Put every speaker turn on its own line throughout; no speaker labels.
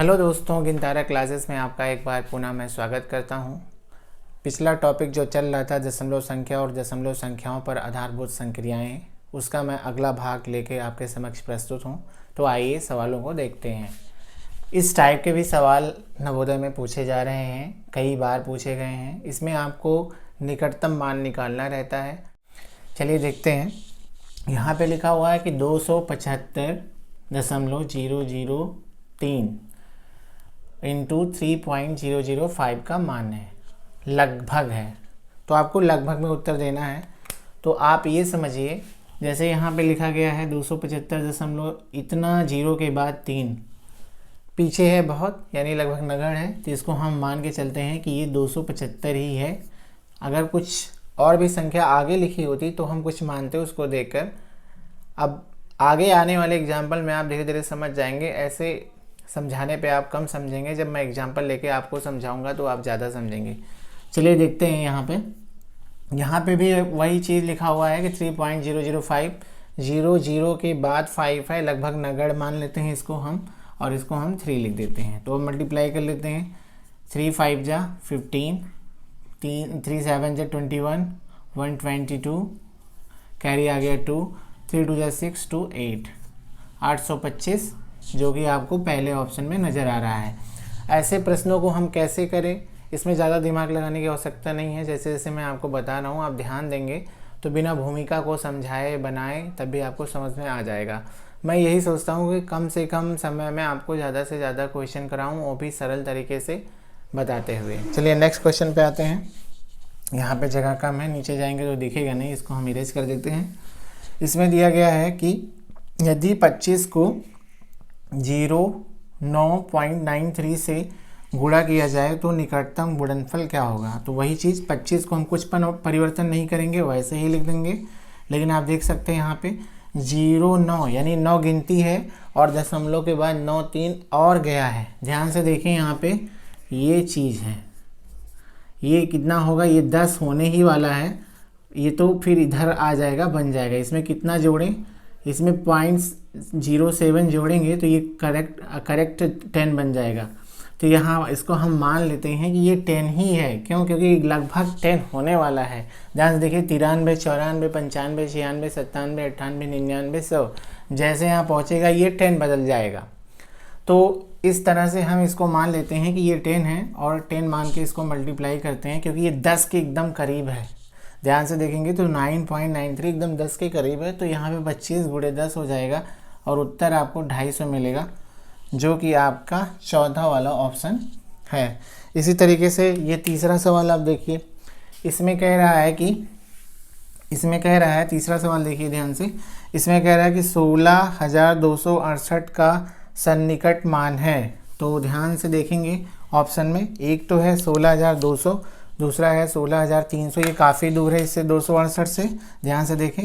Hello दोस्तों, गिनतारा classes में आपका एक बार पुनः मैं स्वागत करता हूं। पिछला टॉपिक जो चल रहा था दशमलव संख्या और दशमलव संख्याओं पर आधारभूत संक्रियाएं, उसका मैं अगला भाग लेके आपके समक्ष प्रस्तुत हूं। तो आइए सवालों को देखते हैं। इस टाइप के भी सवाल नवोदय में पूछे जा रहे हैं, कई बार पूछे गए हैं। इसमें आपको निकटतम मान निकालना रहता है। चलिए देखते हैं। यहाँ पे लिखा हुआ है कि 275.003 इंटू 3.005 का मान है, लगभग है। तो आपको लगभग में उत्तर देना है। तो आप ये समझिए, जैसे यहाँ पे लिखा गया है 275 दशमलव इतना जीरो के बाद 3 पीछे है बहुत, यानी लगभग नगण्य है। तो इसको हम मान के चलते हैं कि ये 275 ही है। अगर कुछ और भी संख्या आगे लिखी होती तो हम कुछ मानते उसको देखकर। अब आगे आने वाले एग्जाम्पल में आप धीरे धीरे समझ जाएंगे। ऐसे समझाने पे आप कम समझेंगे, जब मैं एग्जाम्पल लेके आपको समझाऊंगा तो आप ज़्यादा समझेंगे। चलिए देखते हैं। यहाँ पे भी वही चीज़ लिखा हुआ है कि 3.005 00 के बाद 5 है, लगभग नगण्य मान लेते हैं इसको हम, और इसको हम 3 लिख देते हैं। तो मल्टीप्लाई कर लेते हैं। 3 5 जा 15, 3 7 जा 21, 122, कैरी आ गया 2, 3 2 जा 6, 2 8, 825, जो कि आपको पहले ऑप्शन में नज़र आ रहा है। ऐसे प्रश्नों को हम कैसे करें, इसमें ज़्यादा दिमाग लगाने की आवश्यकता नहीं है। जैसे जैसे मैं आपको बता रहा हूँ, आप ध्यान देंगे तो बिना भूमिका को समझाए बनाए तब भी आपको समझ में आ जाएगा। मैं यही सोचता हूँ कि कम से कम समय में आपको ज़्यादा से ज़्यादा क्वेश्चन कराऊँ, वो भी सरल तरीके से बताते हुए। चलिए नेक्स्ट क्वेश्चन पे आते हैं। यहाँ पे जगह कम है, नीचे जाएंगे तो दिखेगा नहीं, इसको हम इरेज कर देते हैं। इसमें दिया गया है कि यदि 25 को 0.993 से गुणा किया जाए तो निकटतम गुणनफल क्या होगा। तो वही चीज़ 25 को हम कुछ परिवर्तन नहीं करेंगे, वैसे ही लिख देंगे। लेकिन आप देख सकते हैं यहाँ पे 0.9 यानी 9 गिनती है और दशमलव के बाद 9 3 और गया है। ध्यान से देखें, यहाँ पे ये चीज़ है, ये कितना होगा, ये 10 होने ही वाला है। ये तो फिर इधर आ जाएगा, बन जाएगा। इसमें कितना जोड़ें, इसमें 0.07 जोड़ेंगे तो ये करेक्ट 10 बन जाएगा। तो यहाँ इसको हम मान लेते हैं कि ये 10 ही है। क्यों? क्योंकि लगभग 10 होने वाला है। ध्यान से देखिए, 93 94 95 96 97 98 99 100, जैसे यहाँ पहुँचेगा ये 10 बदल जाएगा। तो इस तरह से हम इसको मान लेते हैं कि ये 10 है और 10 मान के इसको मल्टीप्लाई करते हैं, क्योंकि ये 10 के एकदम करीब है। ध्यान से देखेंगे तो 9.93 एकदम 10 के करीब है। तो यहाँ पे 25 गुणे 10 हो जाएगा और उत्तर आपको 250 मिलेगा, जो कि आपका चौथा वाला ऑप्शन है। इसी तरीके से ये तीसरा सवाल आप देखिए। इसमें कह रहा है तीसरा सवाल देखिए ध्यान से। इसमें कह रहा है कि 16,268 का सन्निकट मान है। तो ध्यान से देखेंगे, ऑप्शन में एक तो है 16,200, दूसरा है 16,300। ये काफ़ी दूर है इससे, 268 से। ध्यान से देखें,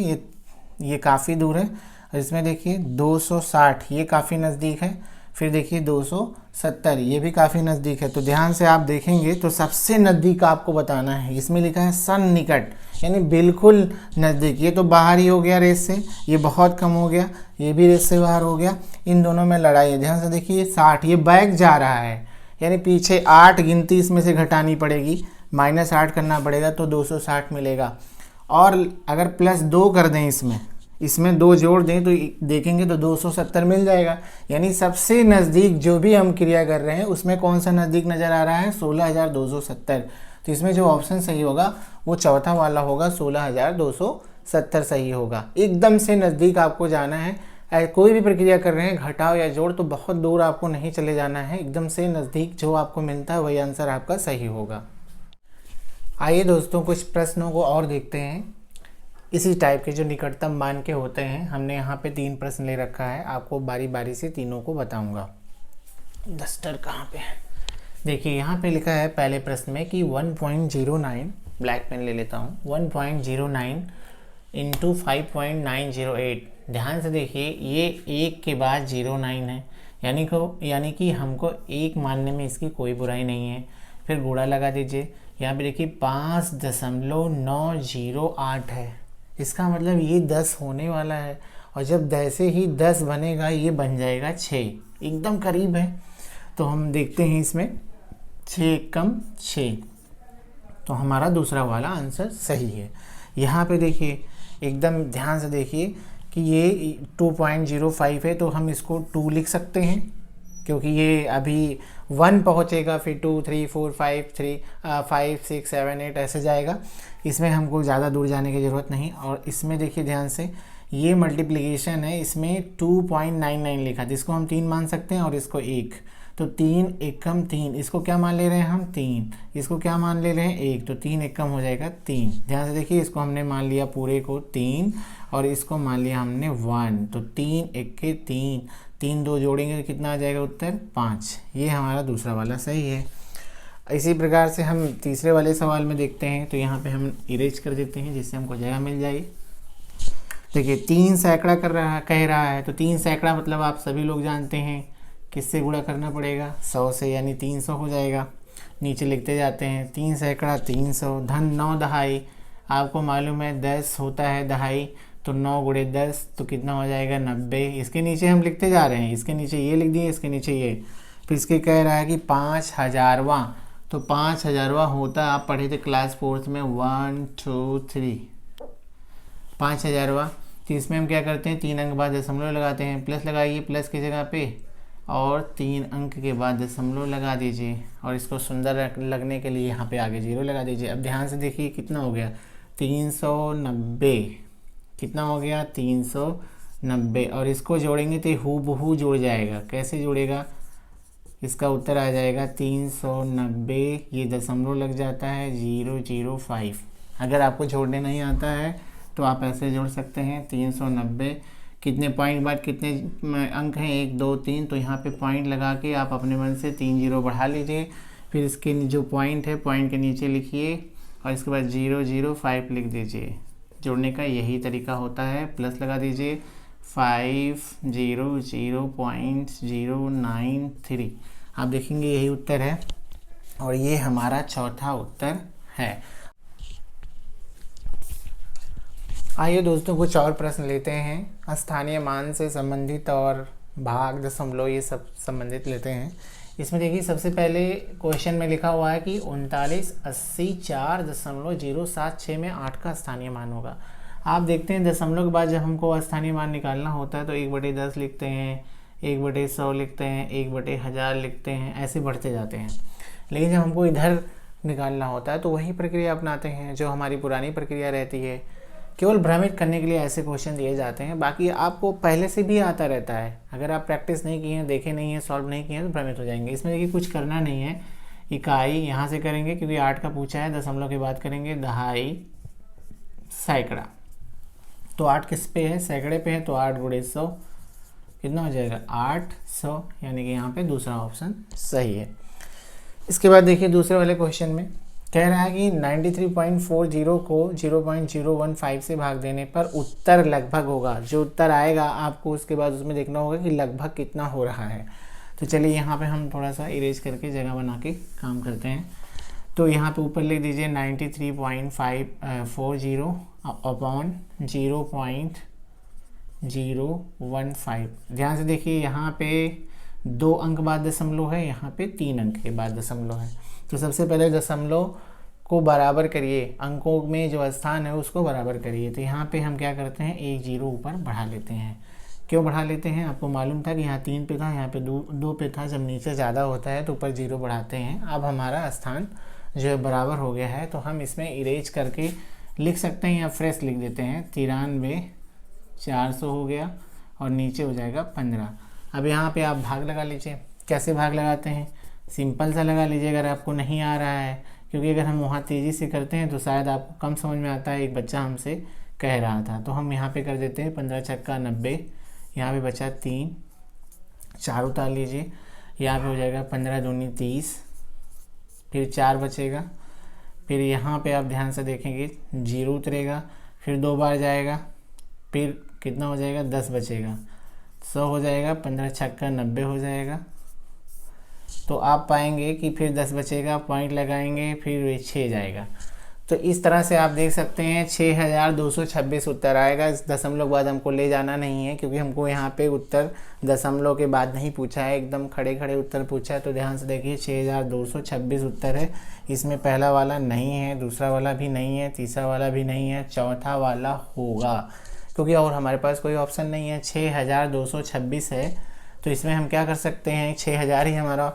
ये काफ़ी दूर है। और इसमें देखिए 260, ये काफ़ी नज़दीक है। फिर देखिए 270, ये भी काफ़ी नज़दीक है। तो ध्यान से आप देखेंगे तो सबसे नज़दीक आपको बताना है। इसमें लिखा है सन्निकट, यानी बिल्कुल नज़दीक। ये तो बाहर ही हो गया रेस से, ये बहुत कम हो गया, ये भी रेस से बाहर हो गया। इन दोनों में लड़ाई है। ध्यान से देखिए 60, ये बैक जा रहा है, यानी पीछे 8 गिनती इसमें से घटानी पड़ेगी, -8 करना पड़ेगा तो 260 मिलेगा। और अगर +2 कर दें, इसमें 2 जोड़ दें तो देखेंगे तो 270 मिल जाएगा। यानी सबसे नज़दीक जो भी हम क्रिया कर रहे हैं उसमें कौन सा नज़दीक नज़र आ रहा है, 16,270। तो इसमें जो ऑप्शन सही होगा वो चौथा वाला होगा, 16,270 सही होगा। एकदम से नज़दीक आपको जाना है। कोई भी प्रक्रिया कर रहे हैं, घटाव या जोड़, तो बहुत दूर आपको नहीं चले जाना है। एकदम से नज़दीक जो आपको मिलता है वही आंसर आपका सही होगा। आइए दोस्तों, कुछ प्रश्नों को और देखते हैं। इसी टाइप के जो निकटतम मान के होते हैं, हमने यहाँ पे 3 प्रश्न ले रखा है। आपको बारी बारी से तीनों को बताऊंगा। डस्टर कहाँ पे है? देखिए यहाँ पे लिखा है पहले प्रश्न में कि 1.09, ब्लैक पेन ले लेता हूँ, 1.09 इंटू 5.908। ध्यान से देखिए, ये 1 के बाद 09 है, यानी कि हमको 1 मानने में इसकी कोई बुराई नहीं है। फिर गुणा लगा दीजिए। यहाँ पे देखिए 5.908 है, इसका मतलब ये 10 होने वाला है। और जब जैसे ही 10 बनेगा ये बन जाएगा 6, एकदम करीब है। तो हम देखते हैं इसमें 6 कम 6, तो हमारा दूसरा वाला आंसर सही है। यहाँ पे देखिए, एकदम ध्यान से देखिए कि ये 2.05 है, तो हम इसको 2 लिख सकते हैं क्योंकि ये अभी 1 पहुँचेगा, फिर 2 3 4 5 6 7 8 ऐसे जाएगा। इसमें हमको ज़्यादा दूर जाने की ज़रूरत नहीं। और इसमें देखिए ध्यान से, ये मल्टीप्लिकेशन है, इसमें 2.99 लिखा, जिसको हम 3 मान सकते हैं और इसको 1, तो 3 एकम 3, इसको क्या मान ले रहे हैं हम 3, इसको क्या मान ले रहे हैं 1, तो 3 एकम हो जाएगा 3। ध्यान से देखिए, इसको हमने मान लिया पूरे को 3 और इसको मान लिया हमने 1, तो 3 एके 3, 3 2 जोड़ेंगे तो कितना आ जाएगा उत्तर 5। ये हमारा दूसरा वाला सही है। इसी प्रकार से हम तीसरे वाले सवाल में देखते हैं, तो यहाँ पे हम इरेज कर देते हैं जिससे हमको जगह मिल जाएगी। देखिए 3 सैकड़ा कह रहा है, तो 3 सैकड़ा मतलब आप सभी लोग जानते हैं किससे गुणा करना पड़ेगा, 100 से, यानी 300 हो जाएगा। नीचे लिखते जाते हैं, 3 सैकड़ा 300, धन 9 दहाई, आपको मालूम है 10 होता है दहाई, तो 9 गुणे 10 तो कितना हो जाएगा 90। इसके नीचे हम लिखते जा रहे हैं, इसके नीचे ये लिख दिए, इसके नीचे ये, फिर इसके कह रहा है कि 5000वां, तो 5000वां होता, आप पढ़े थे क्लास 4th में 1 2 3, 5000वां। तो इसमें हम क्या करते हैं, 3 अंक बाद दशमलव लगाते हैं, प्लस लगाइए प्लस की जगह पे, और 3 अंक के बाद दशमलव लगा दीजिए, और इसको सुंदर लगने के लिए यहाँ पे आगे 0 लगा दीजिए। अब ध्यान से देखिए कितना हो गया 390, कितना हो गया 390, और इसको जोड़ेंगे तो हूबहू जुड़ जाएगा। कैसे जुड़ेगा, इसका उत्तर आ जाएगा 390, ये दशमलव लग जाता है 005। अगर आपको जोड़ने नहीं आता है तो आप ऐसे जोड़ सकते हैं 390, कितने पॉइंट बाद कितने अंक हैं 1 2 3, तो यहाँ पे पॉइंट लगा के आप अपने मन से 3 0 बढ़ा लीजिए, फिर इसके जो पॉइंट है पॉइंट के नीचे लिखिए और इसके बाद 005 लिख दीजिए। जोड़ने का यही तरीका होता है, प्लस लगा दीजिए 500.093। आप देखेंगे यही उत्तर है और ये हमारा चौथा उत्तर है। आइए दोस्तों कुछ और प्रश्न लेते हैं। स्थानीय मान से संबंधित और भाग दशमलव ये सब संबंधित लेते हैं। इसमें देखिए सबसे पहले क्वेश्चन में लिखा हुआ है कि 3984.076 में 8 का स्थानीय मान होगा। आप देखते हैं दशमलव के बाद जब हमको स्थानीय मान निकालना होता है तो 1/10 लिखते हैं, 1/100 लिखते हैं, 1/1000 लिखते हैं, ऐसे बढ़ते जाते हैं। लेकिन जब हमको इधर निकालना होता है तो वही प्रक्रिया अपनाते हैं जो हमारी पुरानी प्रक्रिया रहती है। केवल भ्रमित करने के लिए ऐसे क्वेश्चन दिए जाते हैं, बाकी आपको पहले से भी आता रहता है। अगर आप प्रैक्टिस नहीं किए हैं, देखे नहीं हैं, सॉल्व नहीं किए हैं तो भ्रमित हो जाएंगे। इसमें देखिए कुछ करना नहीं है, इकाई यहाँ से करेंगे क्योंकि 8 का पूछा है, दशमलव के बाद करेंगे दहाई, सैकड़ा। तो 8 किस पे है, सैकड़े पे है, तो 8 × 100 कितना हो जाएगा 800, यानी कि यहाँ पे दूसरा ऑप्शन सही है। इसके बाद देखिए दूसरे वाले क्वेश्चन में कह रहा है कि 93.40 को 0.015 से भाग देने पर उत्तर लगभग होगा। जो उत्तर आएगा आपको उसके बाद उसमें देखना होगा कि लगभग कितना हो रहा है। तो चलिए यहाँ पे हम थोड़ा सा इरेज करके जगह बना के काम करते हैं। तो यहाँ पे ऊपर लिख दीजिए 93.40 अपॉन 0.015। ध्यान से देखिए यहाँ पे 2 अंक बाद दशमलव है, यहाँ पे 3 अंक के बाद दशमलव है। तो सबसे पहले दशमलव को बराबर करिए, अंकों में जो स्थान है उसको बराबर करिए। तो यहाँ पे हम क्या करते हैं, 1 0 ऊपर बढ़ा लेते हैं। क्यों बढ़ा लेते हैं, आपको मालूम था कि यहाँ 3 पे था, यहाँ पे 2 पे था। जब नीचे ज़्यादा होता है तो ऊपर 0 बढ़ाते हैं। अब हमारा स्थान जो है बराबर हो गया है, तो हम इसमें इरेज करके लिख सकते हैं या फ्रेश लिख देते हैं। 93,400 हो गया और नीचे हो जाएगा 15। अब यहाँ पे आप भाग लगा लीजिए। कैसे भाग लगाते हैं, सिंपल सा लगा लीजिए अगर आपको नहीं आ रहा है, क्योंकि अगर हम वहाँ तेज़ी से करते हैं तो शायद आपको कम समझ में आता है। एक बच्चा हमसे कह रहा था, तो हम यहाँ पे कर देते हैं 15 छक्का 90, यहाँ पे बचा 3, 4 उतार लीजिए, यहाँ पे हो जाएगा 15 दूनी 30, फिर 4 बचेगा। फिर यहाँ पे आप ध्यान से देखेंगे 0 उतरेगा, फिर 2 बार जाएगा, फिर कितना हो जाएगा 10 बचेगा, 100 हो जाएगा, 15 छक्का 90 हो जाएगा। तो आप पाएंगे कि फिर 10 बचेगा, पॉइंट लगाएंगे, फिर 6 जाएगा। तो इस तरह से आप देख सकते हैं 6226 उत्तर आएगा। इस दशमलव के बाद हमको ले जाना नहीं है, क्योंकि हमको यहाँ पे उत्तर दशमलव के बाद नहीं पूछा है, एकदम खड़े खड़े उत्तर पूछा है। तो ध्यान से देखिए 6226 उत्तर है। इसमें पहला वाला नहीं है, दूसरा वाला भी नहीं है, तीसरा वाला भी नहीं है, चौथा वाला होगा, क्योंकि और हमारे पास कोई ऑप्शन नहीं है। 6226 है, तो इसमें हम क्या कर सकते हैं, 6000 ही हमारा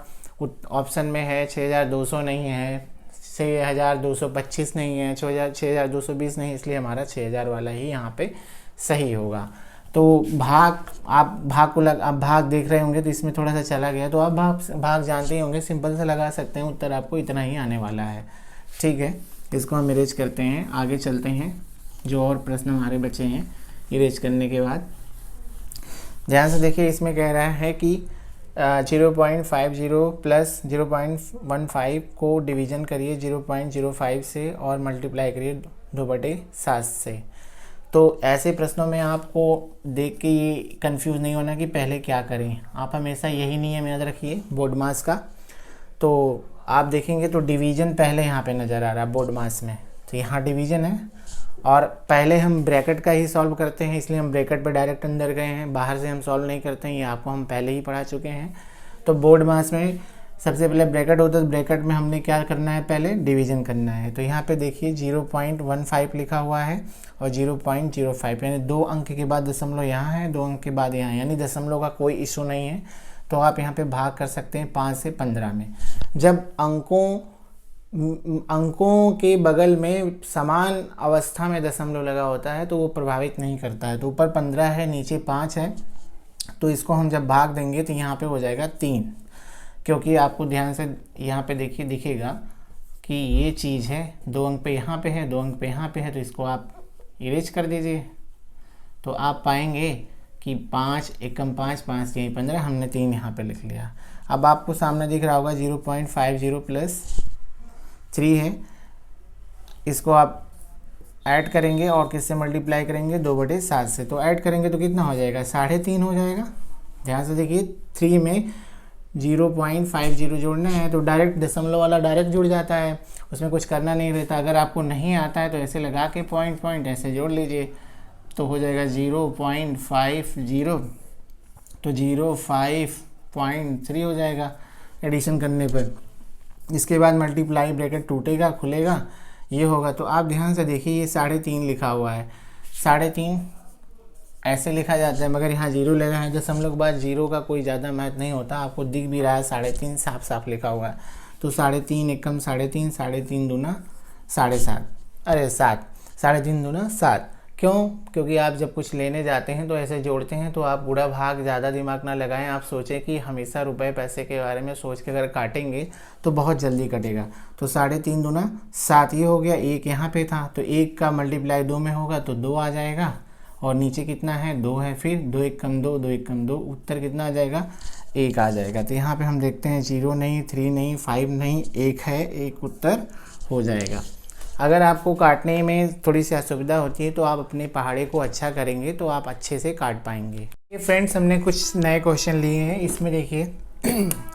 ऑप्शन में है, 6200 नहीं है, 6225 नहीं है, 6220 नहीं, इसलिए हमारा 6000 वाला ही यहाँ पे सही होगा। तो आप भाग देख रहे होंगे तो इसमें थोड़ा सा चला गया, तो आप भाग जानते ही होंगे, सिंपल से लगा सकते हैं, उत्तर आपको इतना ही आने वाला है। ठीक है, इसको हम इरेज करते हैं, आगे चलते हैं। जो और प्रश्न हमारे बचे हैं इरेज करने के बाद, ध्यान से देखिए। इसमें कह रहा है कि 0.50 प्लस 0.15 को डिवीज़न करिए 0.05 से और मल्टीप्लाई करिए 2/7 से। तो ऐसे प्रश्नों में आपको देख के ये कंफ्यूज नहीं होना कि पहले क्या करें, आप हमेशा यही नियम याद रखिए बोर्ड मास का। तो आप देखेंगे तो डिवीज़न पहले यहाँ पे नज़र आ रहा है बोर्ड मास में, तो यहाँ डिवीज़न है और पहले हम ब्रैकेट का ही सॉल्व करते हैं, इसलिए हम ब्रैकेट पर डायरेक्ट अंदर गए हैं, बाहर से हम सॉल्व नहीं करते हैं, ये आपको हम पहले ही पढ़ा चुके हैं। तो बोर्ड मास में सबसे पहले ब्रैकेट होता है, तो ब्रैकेट में हमने क्या करना है, पहले डिवीज़न करना है। तो यहाँ पे देखिए 0.15 लिखा हुआ है और 0.05, यानी 2 अंक के बाद दशमलव यहाँ है, 2 अंक के बाद यहाँ, यानी दशमलव का कोई इशू नहीं है। तो आप यहाँ पे भाग कर सकते हैं 5 से 15 में। जब अंकों के बगल में समान अवस्था में दशमलव लगा होता है तो वो प्रभावित नहीं करता है। तो ऊपर 15 है, नीचे 5 है, तो इसको हम जब भाग देंगे तो यहाँ पे हो जाएगा 3, क्योंकि आपको ध्यान से यहाँ पे देखिए दिखेगा कि ये चीज़ है, 2 अंक पे यहाँ पे है, 2 अंक पे यहाँ पे है, तो इसको आप इरेज कर दीजिए। तो आप पाएंगे कि 5 एकम 5, 5 यहीं 15, हमने 3 यहाँ पे लिख लिया। अब आपको सामने दिख रहा होगा 0.50 प्लस 3 है, इसको आप ऐड करेंगे और किससे मल्टीप्लाई करेंगे, 2/7 से। तो ऐड करेंगे तो कितना हो जाएगा, 3.5 हो जाएगा। ध्यान से देखिए 3 में 0.50 जोड़ना है तो डायरेक्ट दशमलव वाला डायरेक्ट जुड़ जाता है, उसमें कुछ करना नहीं रहता। अगर आपको नहीं आता है तो ऐसे लगा के पॉइंट ऐसे जोड़ लीजिए, तो हो जाएगा 0.50, तो 05.3 हो जाएगा एडिशन करने पर। इसके बाद मल्टीप्लाई ब्रैकेट टूटेगा खुलेगा, ये होगा। तो आप ध्यान से देखिए ये 3.5 लिखा हुआ है, 3.5 ऐसे लिखा जाता है, मगर यहाँ 0 लगा है, दशमलव के बाद 0 का कोई ज़्यादा महत्व नहीं होता। आपको दिख भी रहा है 3.5 साफ साफ लिखा हुआ है। तो 3.5 एकम 3.5, 3.5 दूना 7.5, अरे 7, 3.5 दूना 7। क्यों? क्योंकि आप जब कुछ लेने जाते हैं तो ऐसे जोड़ते हैं, तो आप गुणा भाग ज़्यादा दिमाग ना लगाएं। आप सोचें कि हमेशा रुपए पैसे के बारे में सोच के अगर काटेंगे तो बहुत जल्दी कटेगा। तो 3.5 दूना 7 ये हो गया, 1 यहाँ पे था तो 1 का मल्टीप्लाई 2 में होगा तो 2 आ जाएगा, और नीचे कितना है, 2 है, फिर 2 एकम 2, 2 एकम 2, उत्तर कितना आ जाएगा, 1 आ जाएगा। तो यहाँ पे हम देखते हैं 0 नहीं, 3 नहीं, 5 नहीं, 1 है, 1 उत्तर हो जाएगा। अगर आपको काटने में थोड़ी सी असुविधा होती है तो आप अपने पहाड़े को अच्छा करेंगे तो आप अच्छे से काट पाएंगे। ये फ्रेंड्स हमने कुछ नए क्वेश्चन लिए हैं। इसमें देखिए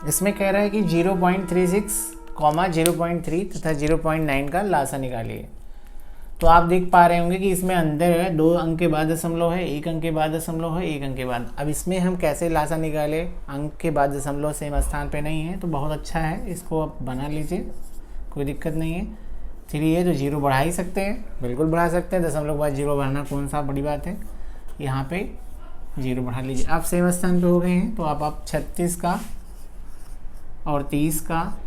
इसमें कह रहा है कि 0.36, 0.3 तथा 0.9 का लासा निकालिए। तो आप देख पा रहे होंगे कि इसमें अंदर है 2 अंक के बाद दशमलव है, 1 अंक के बाद दशमलव है, 1 अंक के बाद। अब इसमें हम कैसे लासा निकाले, अंक के बाद दशमलव सेम स्थान पे नहीं है, तो बहुत अच्छा है, इसको आप बना लीजिए, कोई दिक्कत नहीं है। 3 है तो 0 बढ़ा ही सकते हैं, बिल्कुल बढ़ा सकते हैं, दशमलव के बाद 0 बढ़ाना कौन सा बड़ी बात है। यहाँ पे 0 बढ़ा लीजिए। आप सेम स्थान पे हो गए हैं तो आप 36 का और 30 का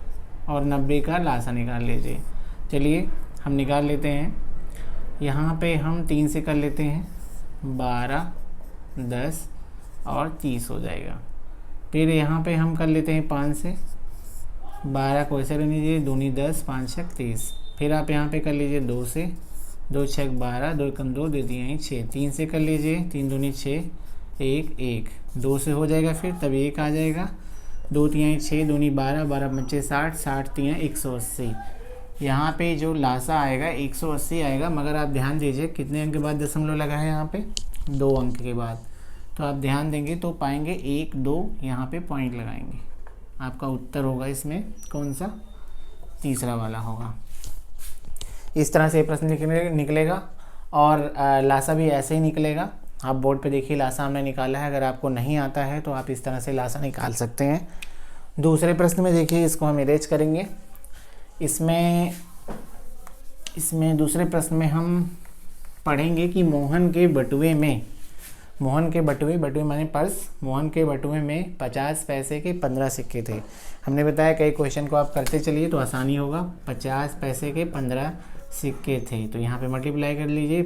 और 90 का लासा निकाल लीजिए। चलिए हम निकाल लेते हैं। यहाँ पे हम 3 से कर लेते हैं, 12, 10 और 30 हो जाएगा। फिर यहाँ पे हम कर लेते हैं 5 से, 12 को ऐसे रहने दीजिए, 2 × 10, 5 × 6 30। फिर आप यहाँ पे कर लीजिए 2 से, 2 × 6 12, 2 एकम 2 दे दिए हैं 6। 3 से कर लीजिए, 3 दूनी 6, 1 1, 2 से हो जाएगा, फिर तब 1 आ जाएगा, 2 × 6 दूनी 12, 12 × 5 60, 60 × 180। यहाँ पे जो लासा आएगा 180 आएगा, मगर आप ध्यान दीजिए कितने अंक के बाद दशमलव लगा है, यहाँ पे 2 अंक के बाद। तो आप ध्यान देंगे तो पाएंगे 1 2 यहाँ पे पॉइंट लगाएंगे। आपका उत्तर होगा इसमें कौन सा, तीसरा वाला होगा। इस तरह से प्रश्न निकलेगा और लासा भी ऐसे ही निकलेगा। आप बोर्ड पे देखिए लासा हमने निकाला है। अगर आपको नहीं आता है तो आप इस तरह से लासा निकाल सकते हैं। दूसरे प्रश्न में देखिए, इसको हम इरेज करेंगे। इसमें दूसरे प्रश्न में हम पढ़ेंगे कि मोहन के बटुए माने पर्स, मोहन के बटुए में 50 पैसे के 15 सिक्के थे। हमने बताया कई क्वेश्चन को आप करते चलिए तो आसानी होगा। 50 पैसे के 15 सिक्के थे, तो यहाँ पे मल्टीप्लाई कर लीजिए।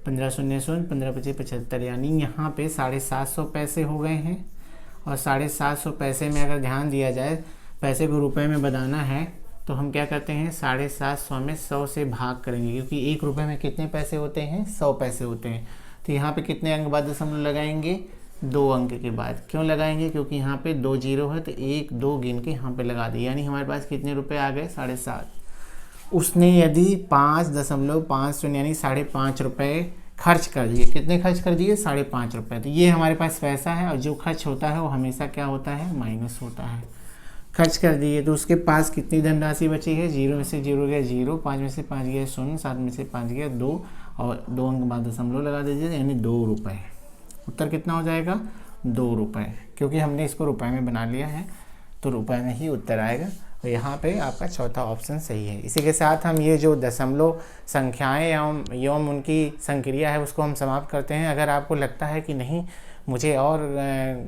15 शून्य शून्य, 15 पचे 75, यानी यहाँ पे 750 पैसे हो गए हैं। और 750 पैसे में अगर ध्यान दिया जाए, पैसे को रुपए में बनाना है तो हम क्या करते हैं, 750 में 100 से भाग करेंगे, क्योंकि 1 रुपये में कितने पैसे होते हैं, 100 पैसे होते हैं। तो यहाँ पे कितने अंक बाद दशमलव लगाएंगे, 2 अंक के बाद। क्यों लगाएंगे, क्योंकि यहाँ पे 2 जीरो है तो 1 2 गिन के यहाँ पे लगा दिए, यानी हमारे पास कितने रुपए आ गए, 750। उसने यदि 5.50 यानी 5.5 रुपये खर्च कर दिए। कितने खर्च कर दिए, 5.5 रुपये। तो ये हमारे पास पैसा है, और जो खर्च होता है वो हमेशा क्या होता है, माइनस होता है। खर्च कर दिए तो उसके पास कितनी धनराशि बची है, 0 में से 0 गया 0, 5 में से 5 गया 0, 7 में से 5 गया 2, और 2 अंक बाद दशमलव लगा दीजिए, यानी 2 रुपये। उत्तर कितना हो जाएगा, 2 रुपये, क्योंकि हमने इसको रुपए में बना लिया है तो रुपए में ही उत्तर आएगा। और यहाँ पे आपका चौथा ऑप्शन सही है। इसी के साथ हम ये जो दशमलव संख्याएँ एवं उनकी संक्रिया है उसको हम समाप्त करते हैं। अगर आपको लगता है कि नहीं मुझे और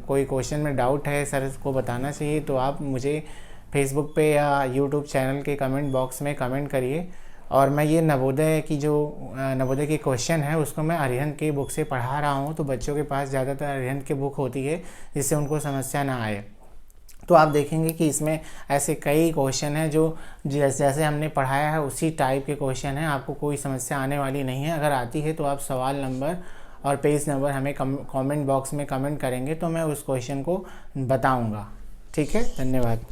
कोई क्वेश्चन में डाउट है, सर को बताना चाहिए, तो आप मुझे फेसबुक पे या यूट्यूब चैनल के कमेंट बॉक्स में कमेंट करिए। और मैं ये नवोदय के क्वेश्चन है उसको मैं अरिहंत की बुक से पढ़ा रहा हूँ, तो बच्चों के पास ज़्यादातर अरिहंत की बुक होती है जिससे उनको समस्या ना आए। तो आप देखेंगे कि इसमें ऐसे कई क्वेश्चन हैं जो जैसे हमने पढ़ाया है उसी टाइप के क्वेश्चन हैं, आपको कोई समस्या आने वाली नहीं है। अगर आती है तो आप सवाल नंबर और पेज नंबर हमें कमेंट बॉक्स में कमेंट करेंगे तो मैं उस क्वेश्चन को बताऊंगा। ठीक है, धन्यवाद।